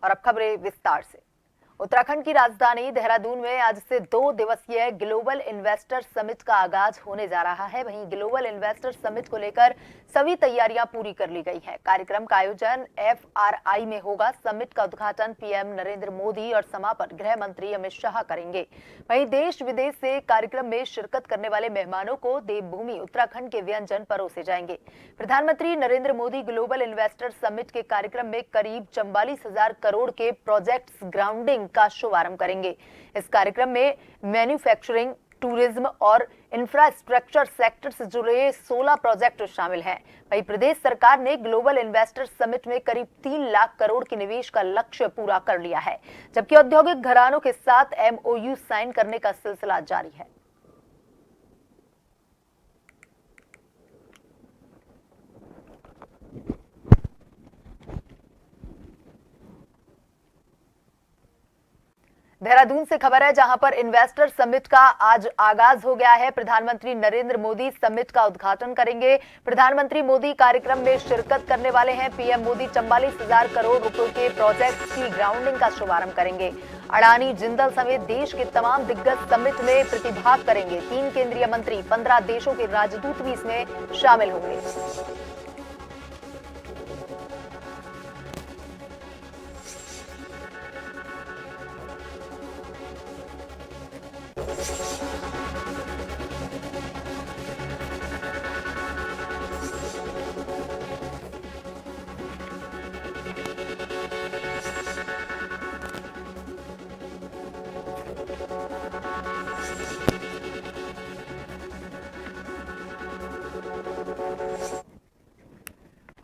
और अब खबरें विस्तार से। उत्तराखंड की राजधानी देहरादून में आज से 2 दिवसीय ग्लोबल इन्वेस्टर समिट का आगाज होने जा रहा है। वहीं ग्लोबल इन्वेस्टर समिट को लेकर सभी तैयारियां पूरी कर ली गई हैं। कार्यक्रम का आयोजन FRI में होगा। समिट का उद्घाटन PM नरेंद्र मोदी और समापन गृह मंत्री अमित शाह करेंगे। वहीं देश विदेश से कार्यक्रम में शिरकत करने वाले मेहमानों को देवभूमि उत्तराखंड के व्यंजन परोसे जाएंगे। प्रधानमंत्री Narendra Modi global investor summit के कार्यक्रम में करीब 44,000 करोड़ के प्रोजेक्ट्स ग्राउंडिंग का शुभारंभ करेंगे। इस कार्यक्रम में मैन्युफैक्चरिंग, टूरिज्म और इंफ्रास्ट्रक्चर सेक्टर से जुड़े 16 प्रोजेक्ट शामिल हैं। वहीं प्रदेश सरकार ने ग्लोबल इन्वेस्टर समिट में करीब 3 लाख करोड़ के निवेश का लक्ष्य पूरा कर लिया है, जबकि औद्योगिक घरानों के साथ MOU साइन करने का सिलसिला जारी है। देहरादून से खबर है, जहां पर इन्वेस्टर समिट का आज आगाज हो गया है। प्रधानमंत्री नरेंद्र मोदी समिट का उद्घाटन करेंगे। प्रधानमंत्री मोदी कार्यक्रम में शिरकत करने वाले हैं। PM मोदी 44,000 करोड़ रुपए के प्रोजेक्ट की ग्राउंडिंग का शुभारंभ करेंगे। अडानी, जिंदल समेत देश के तमाम दिग्गज समिट में प्रतिभाग करेंगे। 3 केंद्रीय मंत्री, 15 देशों के राजदूत भी इसमें शामिल होंगे।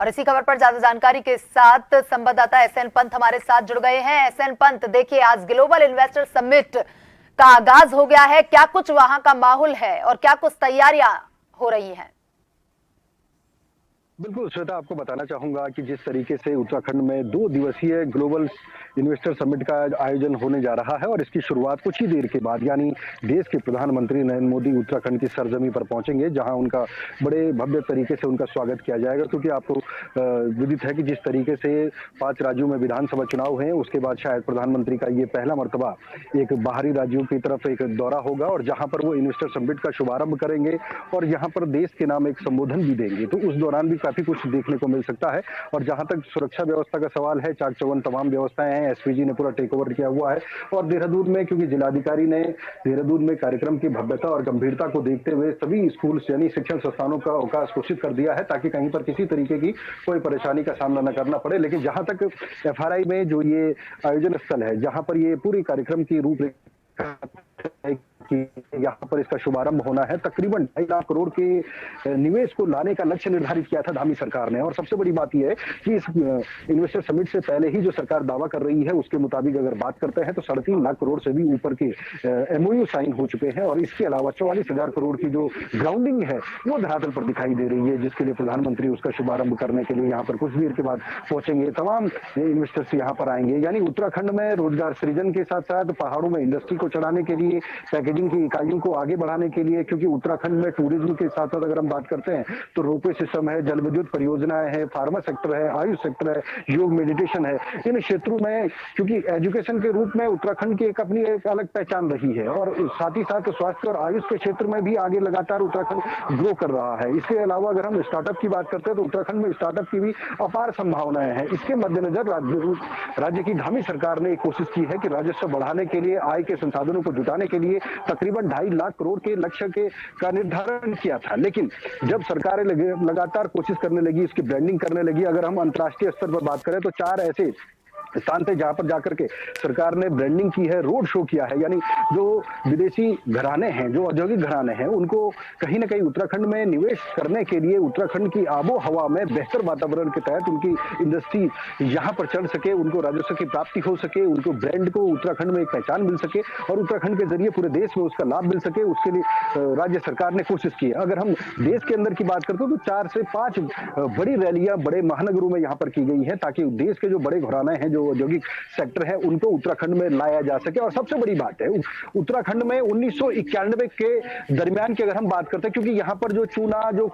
और इसी खबर पर ज्यादा जानकारी के साथ संवाददाता SN पंत हमारे साथ जुड़ गए हैं। SN पंत, देखिए आज ग्लोबल इन्वेस्टर समिट का आगाज हो गया है, क्या कुछ वहां का माहौल है और क्या कुछ तैयारियां हो रही हैं? बिल्कुल श्वेता, आपको बताना चाहूंगा कि जिस तरीके से उत्तराखंड में 2 दिवसीय ग्लोबल इन्वेस्टर समिट का आयोजन होने जा रहा है और इसकी शुरुआत कुछ ही देर के बाद यानी देश के प्रधानमंत्री नरेंद्र मोदी उत्तराखंड की सरजमी पर पहुंचेंगे, जहां उनका बड़े भव्य तरीके से उनका स्वागत किया जाएगा। क्योंकि आपको विदित है कि जिस तरीके से 5 राज्यों में विधानसभा चुनाव हुए, उसके बाद शायद प्रधानमंत्री का ये पहला मर्तबा एक बाहरी राज्यों की तरफ एक दौरा होगा और जहां पर वो इन्वेस्टर समिट का शुभारंभ करेंगे और यहाँ पर देश के नाम एक संबोधन भी देंगे। तो उस दौरान भी काफी कुछ देखने को मिल सकता है। और जहां तक सुरक्षा व्यवस्था का सवाल है, चाक चौबंद तमाम व्यवस्थाएं हैं। SPG ने पूरा टेक ओवर किया हुआ है और देहरादून में, क्योंकि जिलाधिकारी ने देहरादून में कार्यक्रम की भव्यता और गंभीरता को देखते हुए सभी स्कूल यानी शिक्षण संस्थानों का अवकाश घोषित कर दिया है, ताकि कहीं पर किसी तरीके की कोई परेशानी का सामना न करना पड़े। लेकिन जहां तक FRI में जो ये आयोजन स्थल है, जहां पर ये पूरी कार्यक्रम की रूपरेखा कि यहाँ पर इसका शुभारंभ होना है, तकरीबन 2.5 लाख करोड़ के निवेश को लाने का लक्ष्य निर्धारित किया था धामी सरकार ने। और सबसे बड़ी बात यह है कि इस इन्वेस्टर समिट से पहले ही जो सरकार दावा कर रही है, उसके मुताबिक अगर बात करते हैं तो 3.5 लाख करोड़ से भी ऊपर के MOU साइन हो चुके हैं। और इसके अलावा 44,000 करोड़ की जो ग्राउंडिंग है वो धरातल पर दिखाई दे रही है, जिसके लिए प्रधानमंत्री उसका शुभारंभ करने के लिए यहाँ पर कुछ देर के बाद पहुंचेंगे। तमाम इन्वेस्टर्स यहाँ पर आएंगे, यानी उत्तराखंड में रोजगार सृजन के साथ साथ पहाड़ों में इंडस्ट्री को चढ़ाने के लिए, पैकेजिंग की इकाइयों को आगे बढ़ाने के लिए, क्योंकि उत्तराखंड में टूरिज्म के साथ साथ अगर हम बात करते हैं तो रोपवे सिस्टम है, जल विद्युत परियोजनाएं हैं, फार्मा सेक्टर है, आयुष सेक्टर है, योग मेडिटेशन है। इन क्षेत्रों में क्योंकि एजुकेशन के रूप में उत्तराखंड की एक अपनी एक अलग पहचान रही है और साथ ही साथ स्वास्थ्य और आयुष के क्षेत्र में भी आगे लगातार उत्तराखंड ग्रो कर रहा है। इसके अलावा अगर हम स्टार्टअप की बात करते हैं तो उत्तराखंड में स्टार्टअप की भी अपार संभावनाएं हैं। इसके मद्देनजर राज्य की धामी सरकार ने कोशिश की है कि राजस्व बढ़ाने के लिए, आय के संसाधनों को जुटाने के लिए तकरीबन 2.5 लाख करोड़ के लक्ष्य का निर्धारण किया था। लेकिन जब सरकारें लगातार कोशिश करने लगी, इसकी ब्रांडिंग करने लगी, अगर हम अंतर्राष्ट्रीय स्तर पर बात करें तो 4 ऐसे स्थान थे जहां पर जाकर के सरकार ने ब्रांडिंग की है, रोड शो किया है। यानी जो विदेशी घराने हैं, जो औद्योगिक घराने हैं, उनको कहीं ना कहीं उत्तराखंड में निवेश करने के लिए, उत्तराखंड की आबो हवा में बेहतर वातावरण के तहत उनकी इंडस्ट्री यहाँ पर चढ़ सके, उनको राजस्व की प्राप्ति हो सके, उनको ब्रांड को उत्तराखंड में एक पहचान मिल सके और उत्तराखंड के जरिए पूरे देश में उसका लाभ मिल सके, उसके लिए राज्य सरकार ने कोशिश की है। अगर हम देश के अंदर की बात करते हैं तो 4 से 5 बड़ी रैलियां बड़े महानगरों में यहाँ पर की गई है, ताकि देश के जो बड़े घराने हैं, जो जो औद्योगिक सेक्टर है उनको उत्तराखंड में लाया जा सके। और सबसे बड़ी बात है, उत्तराखंड में 1991 के दरमियान की अगर हम बात करते हैं, क्योंकि यहाँ पर जो चूना जो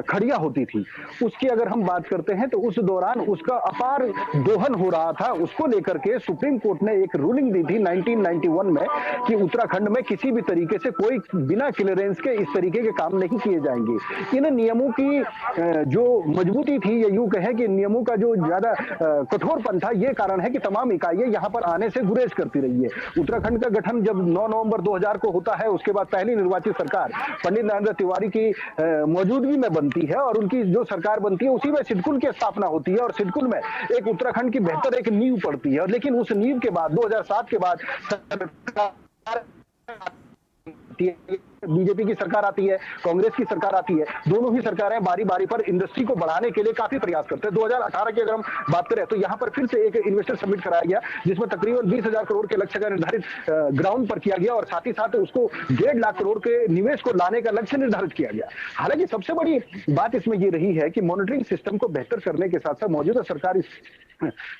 खड़िया होती थी उसकी अगर हम बात करते हैं तो उस दौरान उसका अपार दोहन हो रहा था। उसको लेकर के सुप्रीम कोर्ट ने एक रूलिंग दी थी 1991 में कि उत्तराखंड में किसी भी तरीके से कोई बिना क्लियरेंस के इस तरीके के काम नहीं किए जाएंगे। इन नियमों की जो मजबूती थी, ये यूं कहें कि नियमों का जो ज्यादा कठोरपन था, ये कारण है कि तमाम इकाइयां यहां पर आने से गुरेज करती रही है। उत्तराखंड का गठन जब 9 नवंबर 2000 को होता है, उसके बाद पहली निर्वाचित सरकार पंडित नरेंद्र तिवारी की मौजूदगी में बनती है और उनकी जो सरकार बनती है उसी में सिडकुल की स्थापना होती है और सिडकुल में एक उत्तराखंड की बेहतर एक नींव पड़ती है। लेकिन उस नींव के बाद 2007 के बाद सरकार बीजेपी की सरकार आती है, कांग्रेस की सरकार आती है। दोनों ही सरकारें बारी बारी पर इंडस्ट्री को बढ़ाने के लिए काफी प्रयास करते हैं। 2018 की अगर हम बात करें तो यहां पर फिर से एक इन्वेस्टर समिट कराया गया जिसमें तकरीबन 20,000 करोड़ के लक्ष्य का निर्धारित ग्राउंड पर किया गया और साथ ही साथ उसको 1.5 लाख करोड़ के निवेश को लाने का लक्ष्य निर्धारित किया गया। हालांकि सबसे बड़ी बात इसमें यह रही है कि मॉनिटरिंग सिस्टम को बेहतर करने के साथ साथ मौजूदा सरकार इस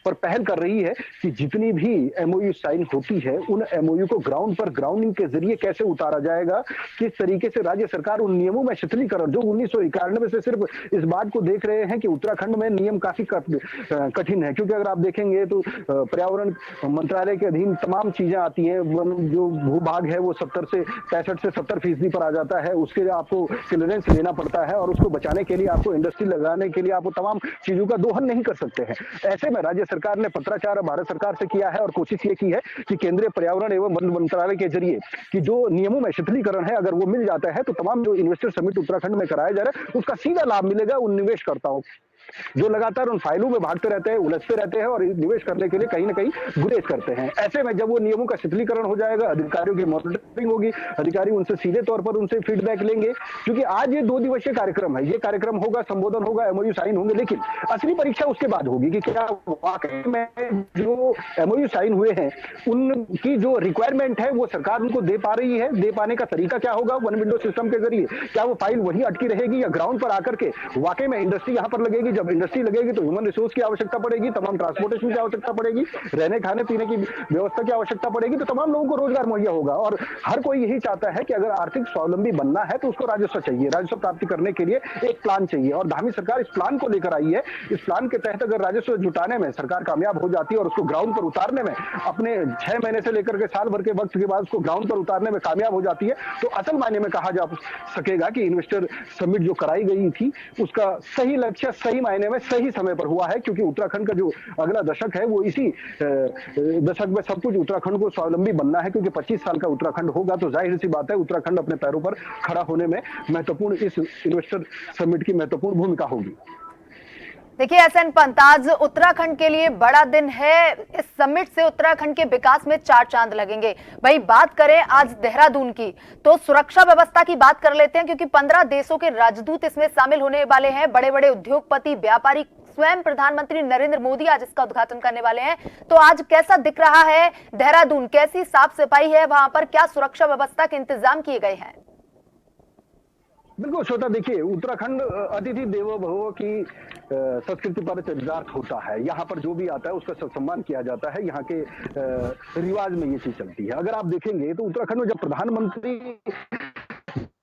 पर पहल कर रही है कि जितनी भी एमओयू साइन होती है उन एमओयू को ग्राउंड पर ग्राउंडिंग के जरिए कैसे उतारा जाएगा, किस तरीके से राज्य सरकार उन नियमों में शिथिलीकरण, जो 1991 से सिर्फ इस बात को देख रहे हैं कि उत्तराखंड में नियम काफी कठिन है। क्योंकि अगर आप देखेंगे तो पर्यावरण मंत्रालय के अधीन तमाम चीजें आती हैं। जो भूभाग है वो 65 से 70% पर आ जाता है, उसके लिए आपको क्लियरेंस लेना पड़ता है और उसको बचाने के लिए आपको इंडस्ट्री लगाने के लिए आपको तमाम चीजों का दोहन नहीं कर सकते हैं। ऐसे में राज्य सरकार ने पत्राचार भारत सरकार से किया है और कोशिश ये की है कि केंद्रीय पर्यावरण एवं वन मंत्रालय के जरिए कि जो नियमों में शिथिलीकरण है अगर वो मिल जाता है तो तमाम जो इन्वेस्टर समिट उत्तराखंड में कराया जा रहा है उसका सीधा लाभ मिलेगा उन निवेशकर्ताओं जो लगातार उन फाइलों में भागते रहते हैं, उलझते रहते हैं और निवेश करने के लिए कहीं ना कहीं गुरेज करते हैं। ऐसे में जब वो नियमों का शिथिलीकरण हो जाएगा, अधिकारियों की मॉनिटरिंग होगी, अधिकारी उनसे सीधे तौर पर उनसे फीडबैक लेंगे। क्योंकि आज ये 2 दिवसीय कार्यक्रम है, ये कार्यक्रम होगा, संबोधन होगा, एमओयू साइन होंगे, लेकिन असली परीक्षा उसके बाद होगी कि क्या वाकई में जो एमओयू साइन हुए हैं उनकी जो रिक्वायरमेंट है वो सरकार उनको दे पा रही है। दे पाने का तरीका क्या होगा, वन विंडो सिस्टम के जरिए क्या वो फाइल वहीं अटकी रहेगी या ग्राउंड पर आकर के वाकई में इंडस्ट्री यहां पर लगेगी। जब इंडस्ट्री लगेगी तो ह्यूमन रिसोर्स की आवश्यकता पड़ेगी, तमाम ट्रांसपोर्टेशन की आवश्यकता पड़ेगी, रहने खाने पीने की व्यवस्था की आवश्यकता पड़ेगी, तो तमाम लोगों को रोजगार मुहैया होगा। और हर कोई यही चाहता है कि अगर आर्थिक स्वावलंबी बनना है तो उसको राजस्व चाहिए, राजस्व प्राप्ति करने के लिए एक प्लान चाहिए और धामी सरकार इस प्लान को लेकर आई है। इस प्लान के तहत अगर राजस्व जुटाने में सरकार कामयाब हो जाती है और उसको ग्राउंड पर उतारने में अपने 6 महीने से लेकर के साल भर के वक्त के बाद उसको ग्राउंड पर उतारने में कामयाब हो जाती है तो असल मायने में कहा जा सकेगा कि इन्वेस्टर समिट जो कराई गई थी उसका सही लक्ष्य सही मायने में सही समय पर हुआ है। क्योंकि उत्तराखंड का जो अगला दशक है वो इसी दशक में सब कुछ उत्तराखंड को स्वावलंबी बनना है। क्योंकि 25 साल का उत्तराखंड होगा तो जाहिर सी बात है उत्तराखंड अपने पैरों पर खड़ा होने में महत्वपूर्ण इस इन्वेस्टर समिट की महत्वपूर्ण भूमिका होगी। देखिए एसएन पंत, आज उत्तराखंड के लिए बड़ा दिन है। इस समिट से उत्तराखंड के विकास में 4 चांद लगेंगे। भाई बात करें आज देहरादून की तो सुरक्षा व्यवस्था की बात कर लेते हैं क्योंकि 15 देशों के राजदूत इसमें शामिल होने वाले हैं। बड़े बड़े उद्योगपति, व्यापारी, स्वयं प्रधानमंत्री नरेंद्र मोदी आज इसका उद्घाटन करने वाले हैं। तो आज कैसा दिख रहा है देहरादून, कैसी साफ सफाई है वहां पर, क्या सुरक्षा व्यवस्था के इंतजाम किए गए हैं? बिल्कुल श्रोता, देखिए उत्तराखंड अतिथि देवो भव की संस्कृति पर चरितार्थ होता है। यहाँ पर जो भी आता है उसका सम्मान किया जाता है। यहाँ के रिवाज में ये चीज चलती है। अगर आप देखेंगे तो उत्तराखंड में जब प्रधानमंत्री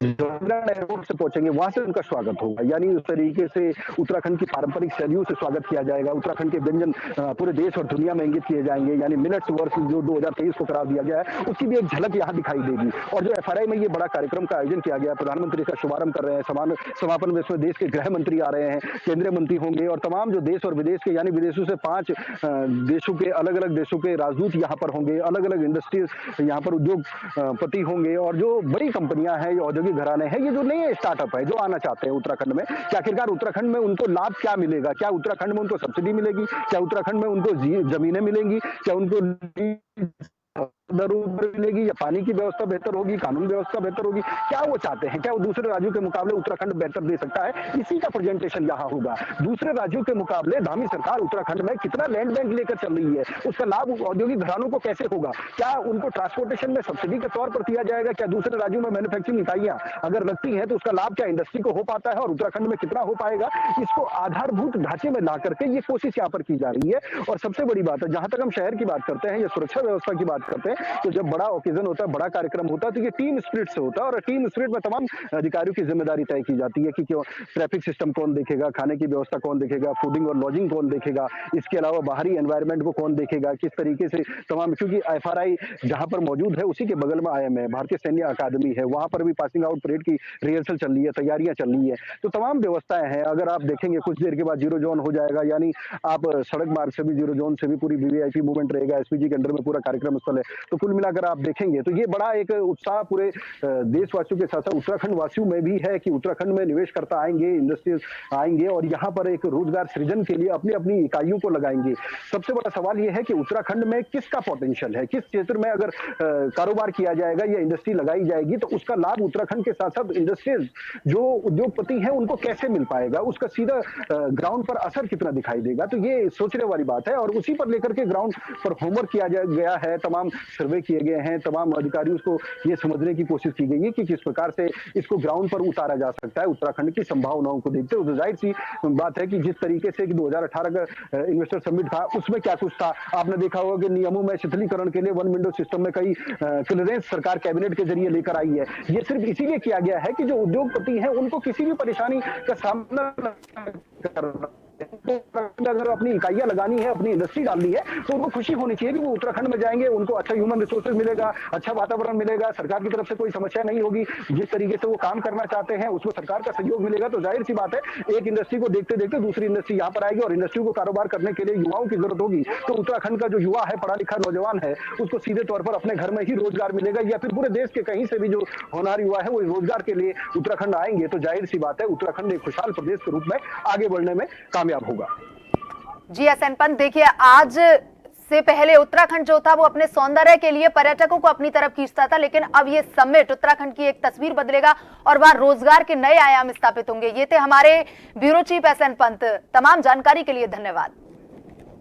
एयरपोर्ट से पहुंचेंगे वहां से उनका स्वागत होगा, यानी उस तरीके से उत्तराखंड की पारंपरिक शैलियों से स्वागत किया जाएगा। उत्तराखंड के व्यंजन पूरे देश और दुनिया में इंगित किए जाएंगे, यानी मिलेट्स वर्ष जो 2023 को करार दिया गया है उसकी भी एक झलक यहाँ दिखाई देगी। और जो एफआरआई में ये बड़ा कार्यक्रम का आयोजन किया गया, प्रधानमंत्री का शुभारंभ कर रहे हैं, समापन में इसमें देश के गृह मंत्री आ रहे हैं, केंद्रीय मंत्री होंगे और तमाम जो देश और विदेश के यानी विदेशों से 5 देशों के अलग अलग देशों के राजदूत यहाँ पर होंगे, अलग अलग इंडस्ट्रीज यहाँ पर उद्योगपति होंगे और जो बड़ी कंपनियां हैं, औद्योगिक घराने हैं, ये जो नए स्टार्टअप है जो आना चाहते हैं उत्तराखंड में, कि आखिरकार उत्तराखंड में उनको लाभ क्या मिलेगा, क्या उत्तराखंड में उनको सब्सिडी मिलेगी, क्या उत्तराखंड में उनको जमीनें मिलेंगी, क्या उनको दरों पर मिलेगी या पानी की व्यवस्था बेहतर होगी, कानून व्यवस्था बेहतर होगी, क्या वो चाहते हैं? क्या वो दूसरे राज्यों के मुकाबले उत्तराखंड बेहतर दे सकता है? इसी का प्रेजेंटेशन यहाँ होगा। दूसरे राज्यों के मुकाबले धामी सरकार उत्तराखंड में कितना लैंड बैंक लेकर चल रही है, उसका लाभ औद्योगिक घरानों को कैसे होगा? क्या उनको ट्रांसपोर्टेशन में सब्सिडी के तौर पर दिया जाएगा? क्या दूसरे राज्यों में मैन्युफैक्चरिंग इकाइयां अगर लगती हैं तो उसका लाभ क्या इंडस्ट्री को हो पाता है और उत्तराखंड में कितना हो पाएगा? इसको आधारभूत ढांचे में ला करके ये कोशिश यहाँ पर की जा रही है। और सबसे बड़ी बात है, जहां तक हम शहर की बात करते हैं या सुरक्षा व्यवस्था की बात करते हैं, तो जब बड़ा ओकेजन होता है, बड़ा कार्यक्रम होता है, तो ये टीम स्पिरिट से होता है और टीम स्पिरिट में तमाम अधिकारियों की जिम्मेदारी तय की जाती है कि क्यों ट्रैफिक सिस्टम कौन देखेगा, खाने की व्यवस्था कौन देखेगा, फूडिंग और लॉजिंग कौन देखेगा, इसके अलावा बाहरी एनवायरनमेंट को कौन देखेगा, किस तरीके से तमाम, क्योंकि एफआरआई जहां पर मौजूद है उसी के बगल में आईएम है, भारतीय सैन्य अकादमी है, वहां पर भी पासिंग आउट परेड की रिहर्सल चल रही है, तैयारियां चल रही है, तो तमाम व्यवस्थाएं हैं। अगर आप देखेंगे कुछ देर के बाद जीरो जोन हो जाएगा, यानी आप सड़क मार्ग से भी जीरो जोन से भी पूरी वीवीआईपी मूवमेंट रहेगा, एसपीजी के अंडर में पूरा कार्यक्रम स्थल है। तो कुल मिलाकर आप देखेंगे तो ये बड़ा एक उत्साह पूरे देशवासियों के साथ साथ उत्तराखंड वासियों में भी है कि उत्तराखंड में निवेशकर्ता आएंगे, इंडस्ट्रीज आएंगे और यहाँ पर एक रोजगार सृजन के लिए अपनी अपनी इकाइयों को लगाएंगे। सबसे बड़ा सवाल यह है कि उत्तराखंड में किसका पोटेंशियल है, किस क्षेत्र में अगर कारोबार किया जाएगा या इंडस्ट्री लगाई जाएगी तो उसका लाभ उत्तराखंड के साथ साथ इंडस्ट्रीज जो उद्योगपति हैं उनको कैसे मिल पाएगा, उसका सीधा ग्राउंड पर असर कितना दिखाई देगा। तो ये सोचने वाली बात है और उसी पर लेकर के ग्राउंड पर होमवर्क किया गया है, तमाम सर्वे किए गए हैं, तमाम अधिकारियों को ये समझने की कोशिश की गई है कि किस प्रकार से इसको ग्राउंड पर उतारा जा सकता है। उत्तराखंड की संभावनाओं को देखते हुए जाहिर सी बात है कि जिस तरीके से 2018 का इन्वेस्टर समिट था उसमें क्या कुछ था, आपने देखा होगा कि नियमों में शिथिलीकरण के लिए वन विंडो सिस्टम में कई क्लियरेंस सरकार कैबिनेट के जरिए लेकर आई है। ये सिर्फ इसीलिए किया गया है कि जो उद्योगपति हैं उनको किसी भी परेशानी का सामना करना, अगर अपनी इकाइयां लगानी है, अपनी इंडस्ट्री डालनी है तो उनको खुशी होनी चाहिए कि वो उत्तराखंड में जाएंगे, उनको अच्छा ह्यूमन रिसोर्सेज मिलेगा, अच्छा वातावरण मिलेगा, सरकार की तरफ से कोई समस्या नहीं होगी, जिस तरीके से वो काम करना चाहते हैं उसको सरकार का सहयोग मिलेगा। तो जाहिर सी बात है एक इंडस्ट्री को देखते देखते दूसरी इंडस्ट्री यहाँ पर आएगी और इंडस्ट्री को कारोबार करने के लिए युवाओं की जरूरत होगी। तो उत्तराखंड का जो युवा है, पढ़ा लिखा नौजवान है, उसको सीधे तौर पर अपने घर में ही रोजगार मिलेगा या फिर पूरे देश के कहीं से भी जो होनहार युवा है वो रोजगार के लिए उत्तराखंड आएंगे। तो जाहिर सी बात है उत्तराखंड एक खुशहाल प्रदेश के रूप में आगे बढ़ने में कामयाब होगा। जी एसएन पंत, देखिए आज से पहले उत्तराखंड जो था वो अपने सौंदर्य के लिए पर्यटकों को अपनी तरफ खींचता था, लेकिन अब ये समिट उत्तराखंड की एक तस्वीर बदलेगा और वहां रोजगार के नए आयाम स्थापित होंगे। ये थे हमारे ब्यूरो चीफ एसएन पंत। तमाम जानकारी के लिए धन्यवाद।